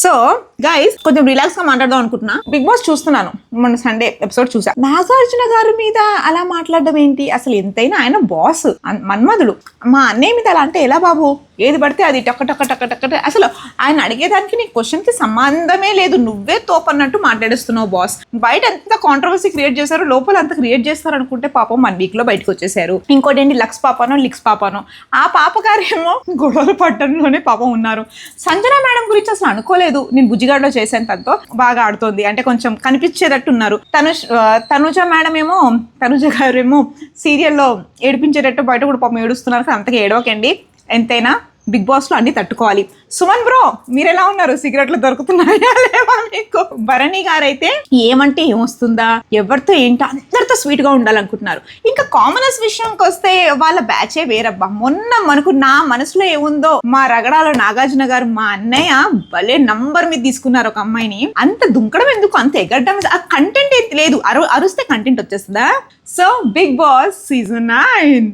So guys కొంచెం relax గా మాట్లాడదాం అనుకుంటున్నా. బిగ్ బాస్ చూస్తున్నాను, మొన్న సండే ఎపిసోడ్ చూసా. నాగార్జున గారి మీద అలా మాట్లాడడం ఏంటి? అసలు ఎంతైనా ఆయన బాస్, మన్మధుడు. మా అన్నయ్య మీద అలా అంటే ఎలా బాబు? ఏది పడితే అది టక్క టక్క టక్క టక్క. అసలు ఆయన అడిగేదానికి నీ క్వశ్చన్ కి సంబంధమే లేదు, నువ్వే తోపన్నట్టు మాట్లాడేస్తున్నావు బాస్. బయట ఎంత కాంట్రవర్సీ క్రియేట్ చేశారు, లోపల అంత క్రియేట్ చేస్తారు అనుకుంటే పాపం 1 వీక్ లో బయటకు వచ్చేసారు. ఇంకోటి ఏంటి, లక్స్ పాపనో లిక్స్ పాపనో, ఆ పాపగారేమో గొడవలు పట్టడంలోనే పాపం ఉన్నారు. సంజన మేడం గురించి అసలు అనుకోలేదు, నేను బుజ్జిగాడ్లో చేశాను, తనతో బాగా ఆడుతోంది అంటే కొంచెం కనిపించేటట్టు ఉన్నారు. తనుజ మేడం ఏమో, తనుజ గారేమో సీరియల్లో ఏడిపించేటట్టు, బయట కూడా పాపం ఏడుస్తున్నారు. అంతగా ఏడవకండి, ఎంతైనా బిగ్ బాస్ లో అన్ని తట్టుకోవాలి. సుమన్ బ్రో మీరు ఎలా ఉన్నారు? సిగరెట్లు దొరుకుతున్నాయా లేవా మీకు? భరణి గారైతే ఏమంటే ఏమొస్తుందా, ఎవరితో ఏంటో అందరితో స్వీట్ గా ఉండాలనుకుంటున్నారు. ఇంకా కామనర్స్ విషయంకి వస్తే వాళ్ళ బ్యాచే వేరబ్బా. మొన్న మనకు నా మనసులో ఏముందో, మా రగడాలో నాగార్జున గారు మా అన్నయ్య భలే నంబర్ మీద తీసుకున్నారు ఒక అమ్మాయిని. అంత దుంకడం ఎందుకు, అంత ఎగడ్డం, ఆ కంటెంట్ లేదు. అరుస్తే కంటెంట్ వచ్చేస్తుందా? So Bigg Boss season 9